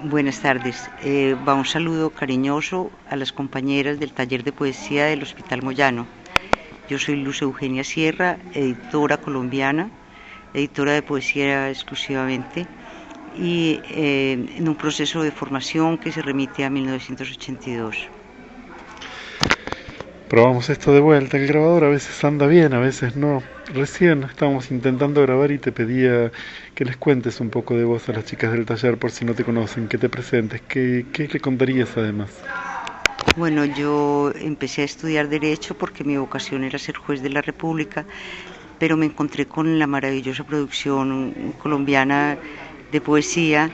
Buenas tardes. Va un saludo cariñoso a las compañeras del taller de poesía del Hospital Moyano. Yo soy Luz Eugenia Sierra, editora colombiana, editora de poesía exclusivamente, y en un proceso de formación que se remite a 1982. Probamos esto de vuelta, el grabador a veces anda bien, a veces no. Recién estábamos intentando grabar y te pedía que les cuentes un poco de vos a las chicas del taller por si no te conocen, que te presentes, qué le contarías además. Bueno, yo empecé a estudiar Derecho porque mi vocación era ser juez de la República, pero me encontré con la maravillosa producción colombiana de poesía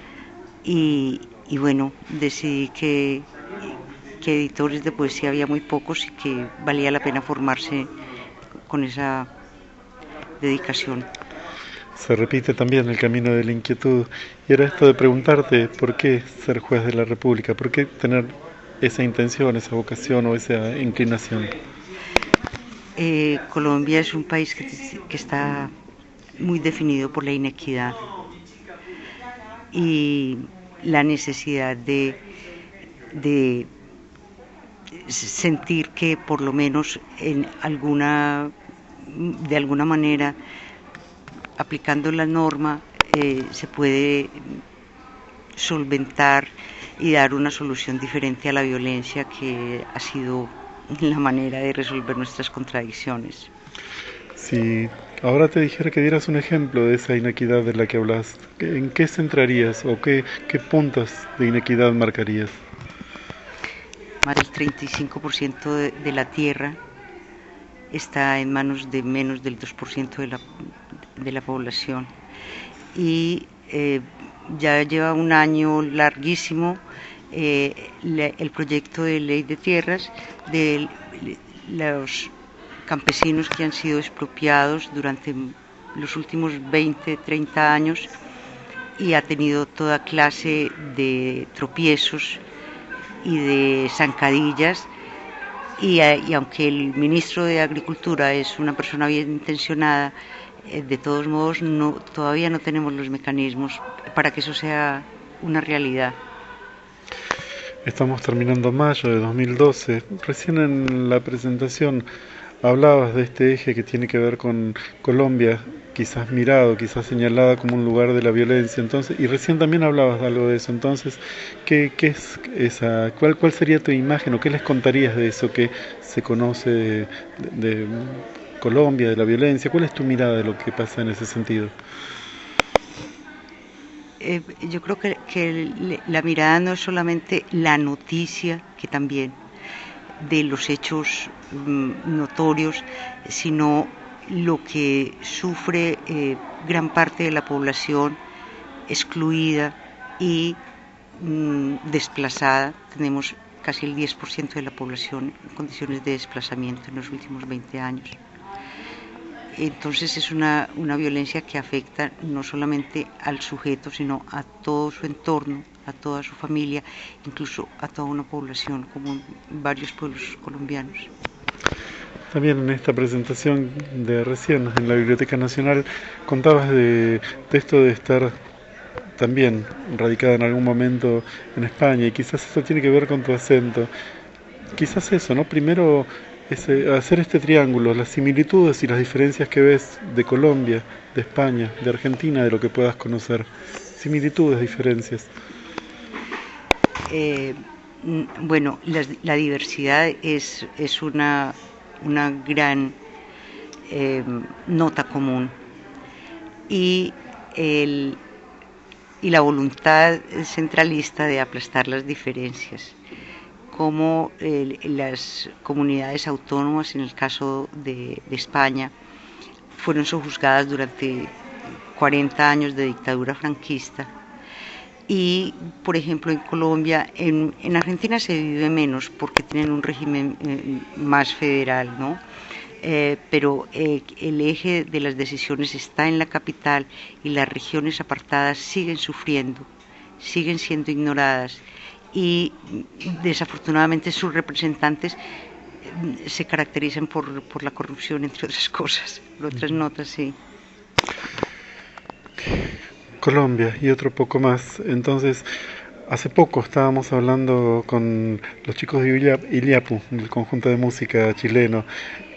y bueno, decidí que editores de poesía había muy pocos y que valía la pena formarse con esa dedicación. Se repite también el camino de la inquietud y era esto de preguntarte por qué ser juez de la República, por qué tener esa intención, esa vocación o esa inclinación. Colombia es un país que está muy definido por la inequidad y la necesidad de sentir que por lo menos de alguna manera, aplicando la norma, se puede solventar y dar una solución diferente a la violencia que ha sido la manera de resolver nuestras contradicciones. Si ahora te dijera que dieras un ejemplo de esa inequidad de la que hablas, ¿en qué centrarías o qué puntos de inequidad marcarías? Más del 35% de la tierra está en manos de menos del 2% de la población. Y ya lleva un año larguísimo el proyecto de ley de tierras de los campesinos que han sido expropiados durante los últimos 20, 30 años y ha tenido toda clase de tropiezos y de zancadillas y aunque el ministro de Agricultura es una persona bien intencionada, de todos modos todavía no tenemos los mecanismos para que eso sea una realidad. Estamos terminando mayo de 2012. Recién en la presentación hablabas de este eje que tiene que ver con Colombia, quizás mirado, quizás señalada como un lugar de la violencia. Entonces, y recién también hablabas de algo de eso. Entonces, ¿qué es esa? ¿Cuál sería tu imagen o qué les contarías de eso que se conoce de Colombia, de la violencia? ¿Cuál es tu mirada de lo que pasa en ese sentido? Yo creo que la mirada no es solamente la noticia, que también, de los hechos notorios, sino lo que sufre gran parte de la población excluida y desplazada. Tenemos casi el 10% de la población en condiciones de desplazamiento en los últimos 20 años. Entonces es una violencia que afecta no solamente al sujeto, sino a todo su entorno, a toda su familia, incluso a toda una población, como en varios pueblos colombianos. También en esta presentación de recién en la Biblioteca Nacional contabas de esto de estar también radicada en algún momento en España y quizás eso tiene que ver con tu acento. Quizás eso, ¿no? Primero hacer este triángulo, las similitudes y las diferencias que ves de Colombia, de España, de Argentina, de lo que puedas conocer. Similitudes, diferencias. Eh, bueno, la diversidad es una gran nota común y, el, y la voluntad centralista de aplastar las diferencias, como las comunidades autónomas, en el caso de España, fueron sojuzgadas durante 40 años de dictadura franquista. Y, por ejemplo, en Colombia, en Argentina se vive menos porque tienen un régimen más federal, ¿no? Pero el eje de las decisiones está en la capital y las regiones apartadas siguen sufriendo, siguen siendo ignoradas y desafortunadamente sus representantes se caracterizan por la corrupción, entre otras cosas, por otras notas, sí. Colombia y otro poco más. Entonces, Hace poco estábamos hablando con los chicos de Iliapu, del conjunto de música chileno,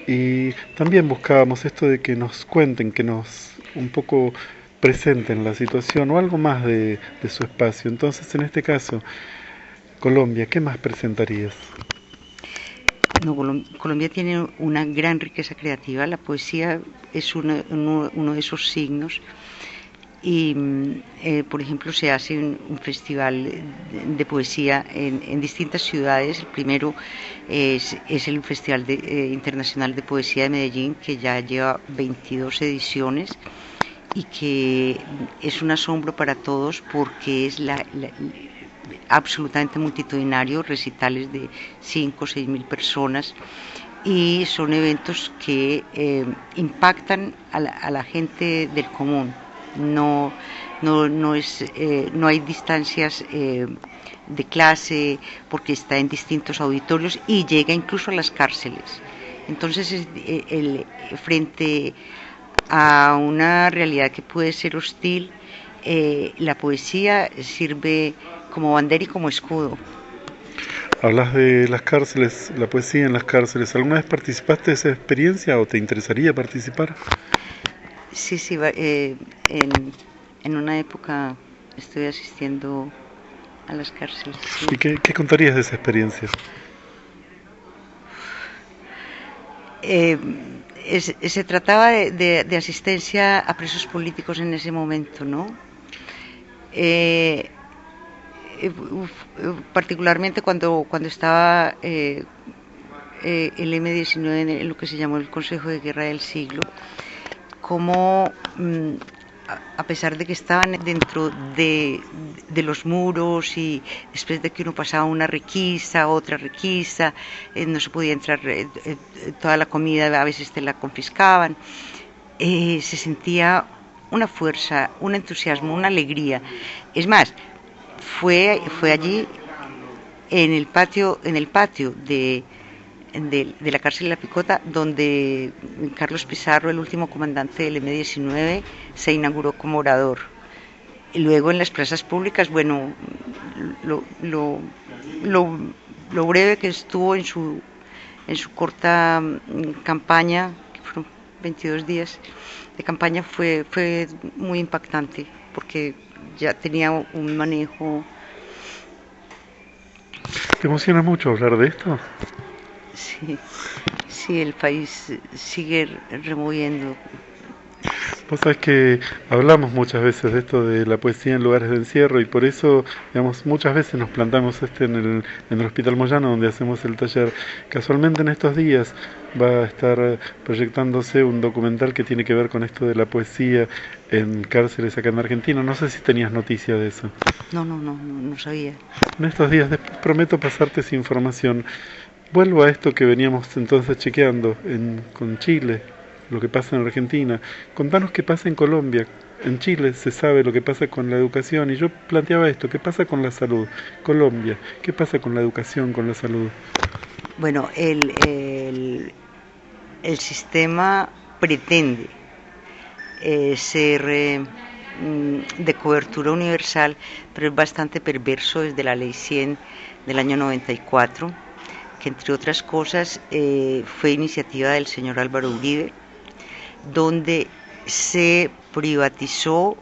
y también buscábamos esto de que nos cuenten, que nos un poco presenten la situación o algo más de su espacio. Entonces, en este caso, Colombia, ¿qué más presentarías? No, Colombia tiene una gran riqueza creativa, la poesía es uno de esos signos y, por ejemplo, se hace un festival de poesía en distintas ciudades. El primero es el Festival Internacional de Poesía de Medellín, que ya lleva 22 ediciones y que es un asombro para todos porque es absolutamente multitudinario, recitales de 5 o 6 mil personas, y son eventos que impactan a la gente del común. No, no hay distancias de clase porque está en distintos auditorios y llega incluso a las cárceles. Entonces, frente a una realidad que puede ser hostil, la poesía sirve como bandera y como escudo. Hablas de las cárceles, la poesía en las cárceles. ¿Alguna vez participaste de esa experiencia o te interesaría participar? Sí, sí, en una época estuve asistiendo a las cárceles. Sí. ¿Y qué contarías de esa experiencia? Se trataba de asistencia a presos políticos en ese momento, ¿no? Particularmente cuando estaba el M-19 en lo que se llamó el Consejo de Guerra del Siglo, como a pesar de que estaban dentro de los muros y después de que uno pasaba una requisa, otra requisa, no se podía entrar, toda la comida a veces te la confiscaban, se sentía una fuerza, un entusiasmo, una alegría. Es más, fue allí en el patio de la cárcel de La Picota, donde Carlos Pizarro, el último comandante del M-19, se inauguró como orador. Y luego en las plazas públicas, bueno, lo breve que estuvo en su corta campaña, que fueron 22 días de campaña, fue muy impactante, porque ya tenía un manejo. ¿Te emociona mucho hablar de esto? Sí, sí, el país sigue removiendo. Vos sabés que hablamos muchas veces de esto de la poesía en lugares de encierro y por eso, digamos, muchas veces nos plantamos en el Hospital Moyano donde hacemos el taller. Casualmente en estos días va a estar proyectándose un documental que tiene que ver con esto de la poesía en cárceles acá en Argentina. No sé si tenías noticia de eso. No sabía. En estos días prometo pasarte esa información. Vuelvo a esto que veníamos entonces chequeando con Chile, lo que pasa en Argentina. Contanos qué pasa en Colombia. En Chile se sabe lo que pasa con la educación y yo planteaba esto, ¿qué pasa con la salud? Colombia, ¿qué pasa con la educación, con la salud? Bueno, el sistema pretende ser de cobertura universal, pero es bastante perverso desde la Ley 100 del año 94, que entre otras cosas fue iniciativa del señor Álvaro Uribe, donde se privatizó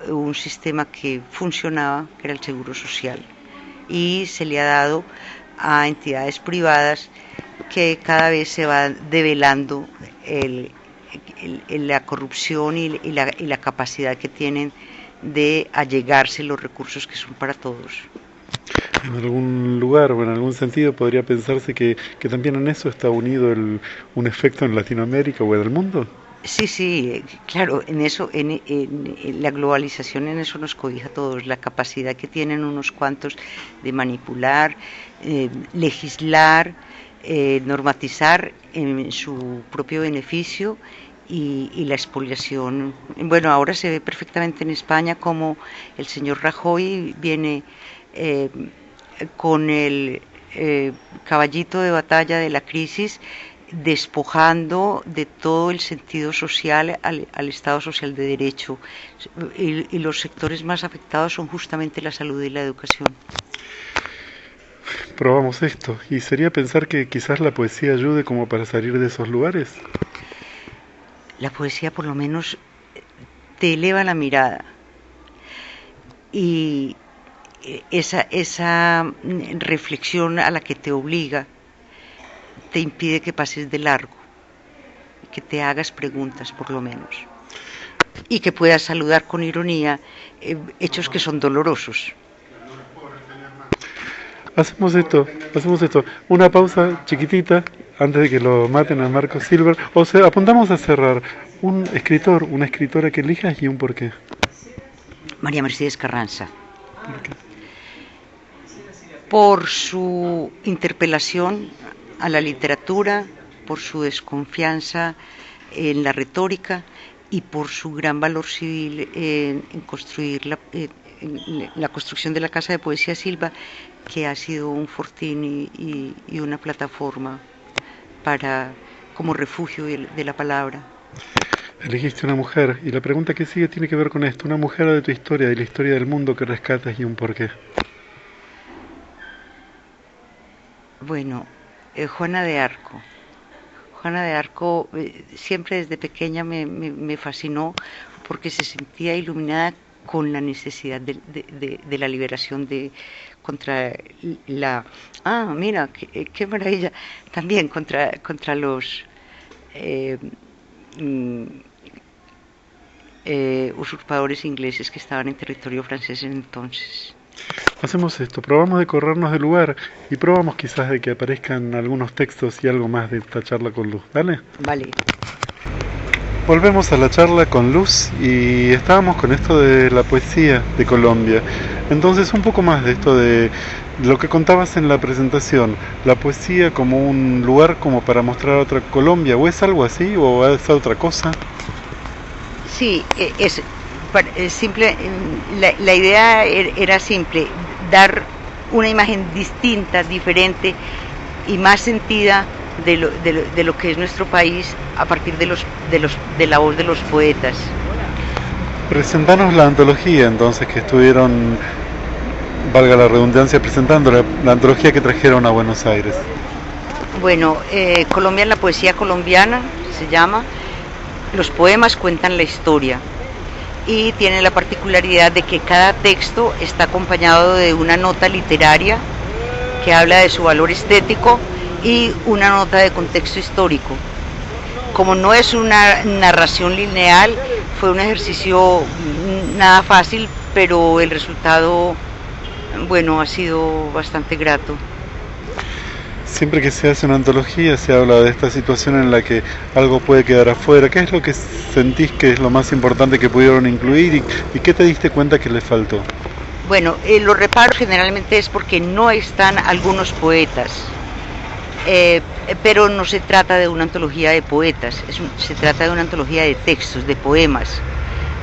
un sistema que funcionaba, que era el Seguro Social, y se le ha dado a entidades privadas que cada vez se va develando la corrupción y la capacidad que tienen de allegarse los recursos que son para todos. En algún lugar o en algún sentido podría pensarse que también en eso está unido un efecto en Latinoamérica o en el mundo. Sí, claro, en eso, en la globalización en eso nos cobija a todos, la capacidad que tienen unos cuantos de manipular, legislar, normatizar en su propio beneficio y la expoliación. Bueno, ahora se ve perfectamente en España como el señor Rajoy viene con el caballito de batalla de la crisis despojando de todo el sentido social al Estado social de derecho. Y los sectores más afectados son justamente la salud y la educación. Probamos esto, y sería pensar que quizás la poesía ayude como para salir de esos lugares. La poesía por lo menos te eleva la mirada, y esa reflexión a la que te obliga te impide que pases de largo, que te hagas preguntas por lo menos, y que puedas saludar con ironía hechos que son dolorosos. Hacemos esto, una pausa chiquitita antes de que lo maten a Marco Silver, o sea, apuntamos a cerrar. Un escritor, una escritora que elijas y un porqué. María Mercedes Carranza. ¿Por qué? Por su interpelación a la literatura, por su desconfianza en la retórica y por su gran valor civil en construir la construcción de la Casa de Poesía Silva, que ha sido un fortín y una plataforma como refugio de la palabra. Elegiste una mujer, y la pregunta que sigue tiene que ver con esto. Una mujer de tu historia, de la historia del mundo que rescatas, y un porqué. Bueno, Juana de Arco. Juana de Arco siempre desde pequeña me fascinó, porque se sentía iluminada con la necesidad de la liberación contra la... Ah, mira, qué maravilla. También contra los usurpadores ingleses que estaban en territorio francés en entonces. Hacemos esto, probamos de corrernos del lugar y probamos quizás de que aparezcan algunos textos y algo más de esta charla con Luz. ¿Dale? Vale. Volvemos a la charla con Luz y estábamos con esto de la poesía de Colombia. Entonces, un poco más de esto de lo que contabas en la presentación, la poesía como un lugar como para mostrar otra Colombia, ¿o es algo así o es otra cosa? Sí, es simple. La idea era simple, dar una imagen distinta, diferente y más sentida de lo que es nuestro país a partir de la voz de los poetas. Presentanos la antología entonces que estuvieron, valga la redundancia, presentando la antología que trajeron a Buenos Aires. Bueno, Colombia en la poesía colombiana se llama. Los poemas cuentan la historia y tiene la particularidad de que cada texto está acompañado de una nota literaria que habla de su valor estético y una nota de contexto histórico. Como no es una narración lineal, fue un ejercicio nada fácil, pero el resultado, bueno, ha sido bastante grato. Siempre que se hace una antología se habla de esta situación en la que algo puede quedar afuera. ¿Qué es lo que sentís que es lo más importante que pudieron incluir y qué te diste cuenta que les faltó? Bueno, los reparos generalmente es porque no están algunos poetas, pero no se trata de una antología de poetas, se trata de una antología de textos, de poemas.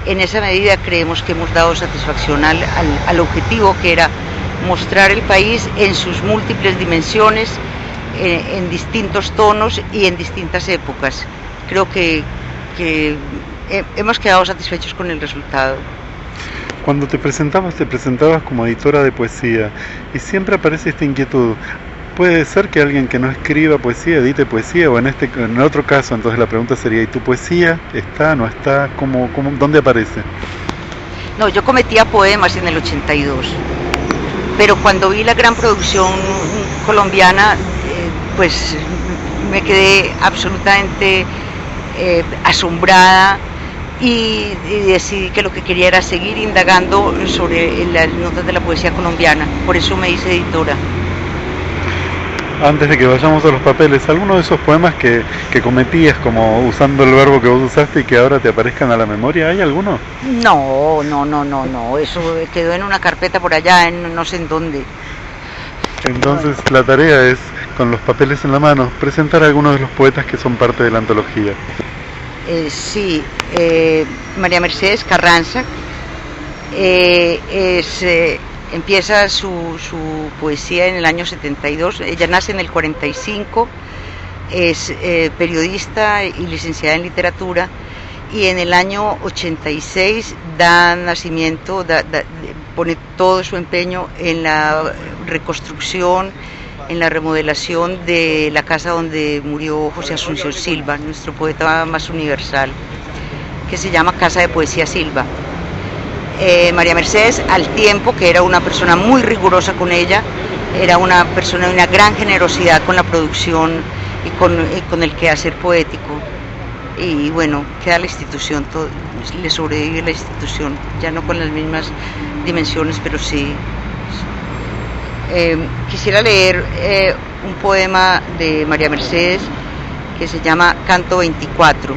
En esa medida creemos que hemos dado satisfacción al objetivo, que era mostrar el país en sus múltiples dimensiones, en distintos tonos y en distintas épocas. Creo que hemos quedado satisfechos con el resultado. Cuando te presentabas como editora de poesía y siempre aparece esta inquietud. ¿Puede ser que alguien que no escriba poesía edite poesía? O en otro caso, entonces la pregunta sería, ¿y tu poesía está, no está? ¿Dónde aparece? No, yo cometía poemas en el 82, pero cuando vi la gran producción colombiana, pues me quedé absolutamente asombrada y decidí que lo que quería era seguir indagando sobre las notas de la poesía colombiana. Por eso me hice editora. Antes de que vayamos a los papeles, ¿alguno de esos poemas que cometías como usando el verbo que vos usaste y que ahora te aparezcan a la memoria? ¿Hay alguno? No, eso quedó en una carpeta por allá, no sé en dónde. Entonces la tarea es, con los papeles en la mano, presentar a algunos de los poetas que son parte de la antología. Sí, María Mercedes Carranza empieza su poesía en el año 72, ella nace en el 45, es periodista y licenciada en literatura, y en el año 86 da nacimiento, pone todo su empeño en la reconstrucción, en la remodelación de la casa donde murió José Asunción Silva, nuestro poeta más universal, que se llama Casa de Poesía Silva. María Mercedes, al tiempo que era una persona muy rigurosa con ella, era una persona de una gran generosidad con la producción y con el quehacer poético. Y bueno, queda la institución, le sobrevive la institución, ya no con las mismas dimensiones, pero sí. Quisiera leer un poema de María Mercedes que se llama Canto 24,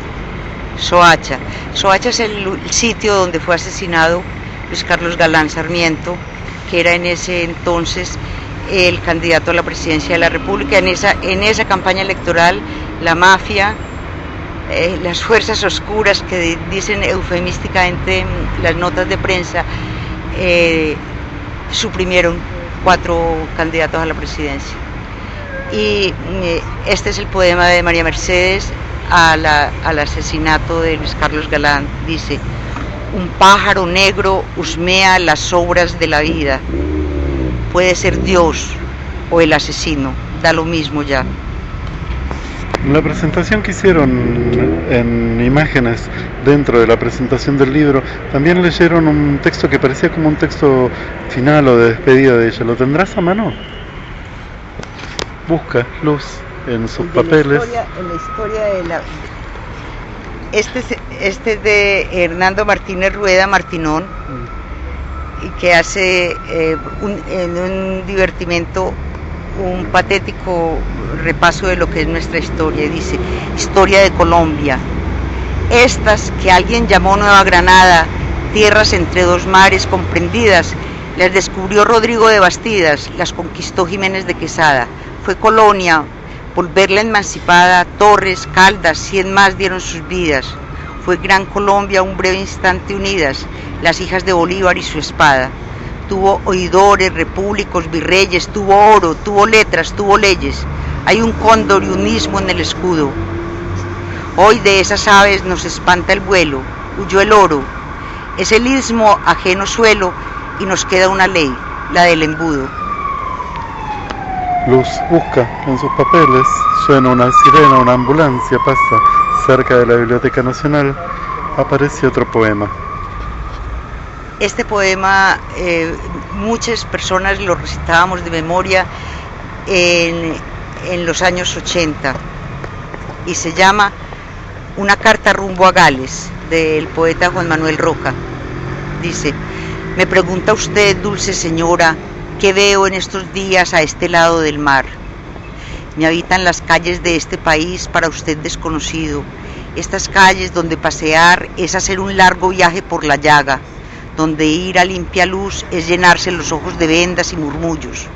Soacha. Soacha es el sitio donde fue asesinado Luis Carlos Galán Sarmiento, que era en ese entonces el candidato a la presidencia de la República. En esa campaña electoral, la mafia, las fuerzas oscuras que dicen eufemísticamente las notas de prensa, suprimieron 4 candidatos a la presidencia. Y este es el poema de María Mercedes al asesinato de Luis Carlos Galán. Dice: un pájaro negro husmea las obras de la vida. Puede ser Dios o el asesino, da lo mismo ya. En la presentación que hicieron en imágenes dentro de la presentación del libro, también leyeron un texto que parecía como un texto final o de despedida de ella. ¿Lo tendrás a mano? Busca, Luz, en sus papeles. En la historia de la... Este es de Hernando Martínez Rueda Martinón, y que hace en un divertimento un patético repaso de lo que es nuestra historia. Dice: historia de Colombia. Estas que alguien llamó Nueva Granada, tierras entre 2 mares comprendidas, las descubrió Rodrigo de Bastidas, las conquistó Jiménez de Quesada. Fue colonia, volverla emancipada, Torres, Caldas, 100 más dieron sus vidas. Fue gran Colombia un breve instante unidas, las hijas de Bolívar y su espada. Tuvo oidores, repúblicos, virreyes, tuvo oro, tuvo letras, tuvo leyes. Hay un cóndor y un istmo en el escudo. Hoy de esas aves nos espanta el vuelo, huyó el oro. Es el istmo ajeno suelo y nos queda una ley, la del embudo. Luz busca en sus papeles, suena una sirena, una ambulancia pasa cerca de la Biblioteca Nacional, aparece otro poema. Este poema muchas personas lo recitábamos de memoria en los años 80 y se llama Una carta rumbo a Gales, del poeta Juan Manuel Roca. Dice: me pregunta usted, dulce señora, ¿qué veo en estos días a este lado del mar? Me habitan las calles de este país para usted desconocido, estas calles donde pasear es hacer un largo viaje por la llaga, donde ir a limpia luz es llenarse los ojos de vendas y murmullos.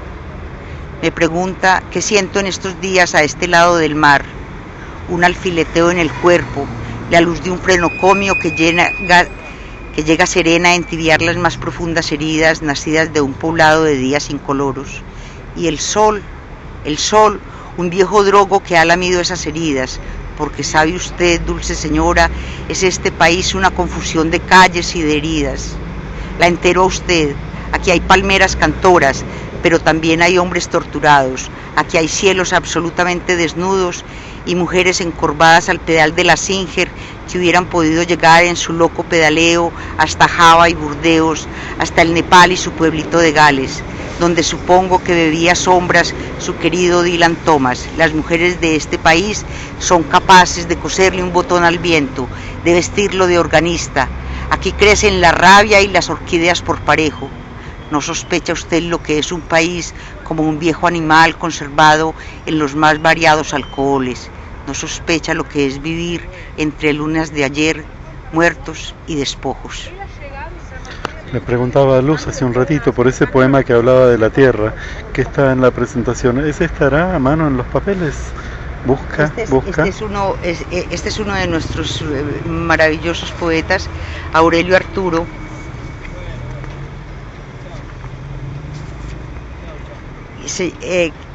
Me pregunta qué siento en estos días a este lado del mar, un alfileteo en el cuerpo, la luz de un frenocomio que llega serena a entibiar las más profundas heridas nacidas de un poblado de días incoloros. Y el sol, un viejo drogo que ha lamido esas heridas, porque sabe usted, dulce señora, es este país una confusión de calles y de heridas. La entero a usted, aquí hay palmeras cantoras, pero también hay hombres torturados, aquí hay cielos absolutamente desnudos y mujeres encorvadas al pedal de la Singer que hubieran podido llegar en su loco pedaleo hasta Java y Burdeos, hasta el Nepal y su pueblito de Gales, donde supongo que bebía sombras su querido Dylan Thomas. Las mujeres de este país son capaces de coserle un botón al viento, de vestirlo de organista. Aquí crecen la rabia y las orquídeas por parejo. ¿No sospecha usted lo que es un país como un viejo animal conservado en los más variados alcoholes? ¿No sospecha lo que es vivir entre lunas de ayer, muertos y despojos? Le preguntaba a Luz hace un ratito por ese poema que hablaba de la tierra, que está en la presentación. ¿Ese estará a mano en los papeles? Busca. Este es uno de nuestros maravillosos poetas, Aurelio Arturo.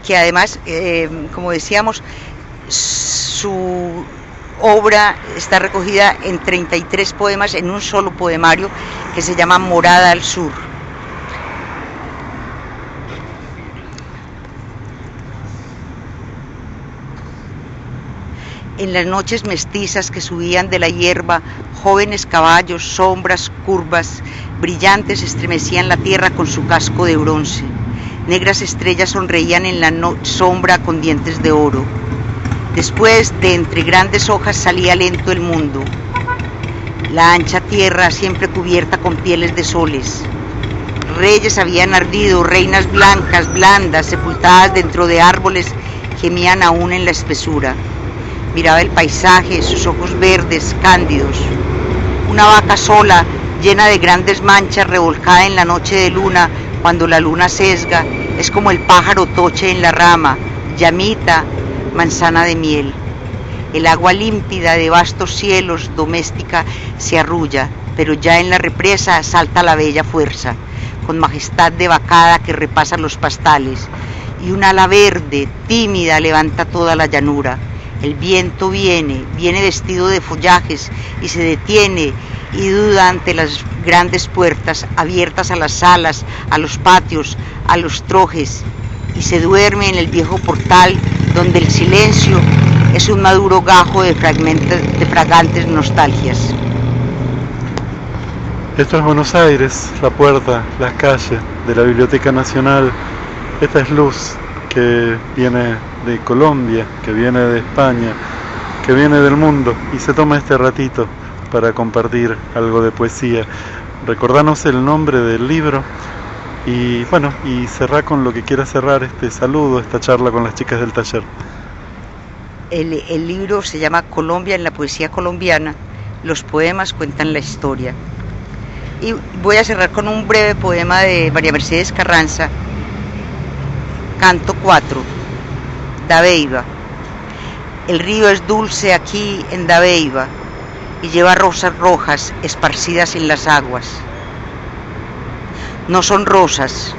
Que además, como decíamos, Su obra está recogida en 33 poemas en un solo poemario que se llama Morada al Sur. En las noches mestizas que subían de la hierba, jóvenes caballos, sombras, curvas, brillantes estremecían la tierra con su casco de bronce. Negras estrellas sonreían en la sombra con dientes de oro. Después de entre grandes hojas salía lento el mundo. La ancha tierra siempre cubierta con pieles de soles. Reyes habían ardido, reinas blancas, blandas, sepultadas dentro de árboles, gemían aún en la espesura. Miraba el paisaje, sus ojos verdes, cándidos. Una vaca sola, llena de grandes manchas, revolcada en la noche de luna, cuando la luna sesga, es como el pájaro toche en la rama, llamita, manzana de miel. El agua límpida de vastos cielos, doméstica, se arrulla, pero ya en la represa salta la bella fuerza, con majestad de vacada que repasa los pastales, y un ala verde, tímida, levanta toda la llanura. El viento viene vestido de follajes y se detiene y duda ante las grandes puertas abiertas a las salas, a los patios, a los trojes, y se duerme en el viejo portal donde el silencio es un maduro gajo de fragantes nostalgias. Esto es Buenos Aires, la puerta, las calles de la Biblioteca Nacional. Esta es luz que viene de Colombia, que viene de España, que viene del mundo y se toma este ratito para compartir algo de poesía. Recordanos el nombre del libro y bueno, y cerrar con lo que quiera cerrar este saludo, esta charla con las chicas del taller. El libro se llama Colombia en la poesía colombiana. Los poemas cuentan la historia. Y voy a cerrar con un breve poema de María Mercedes Carranza, Canto 4, Dabeiba. El río es dulce aquí en Dabeiba y lleva rosas rojas esparcidas en las aguas. No son rosas,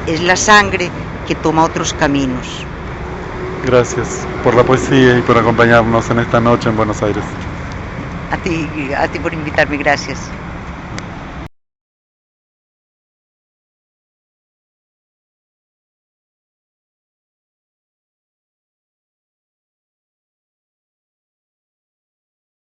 es la sangre que toma otros caminos. Gracias por la poesía y por acompañarnos en esta noche en Buenos Aires. A ti por invitarme, gracias.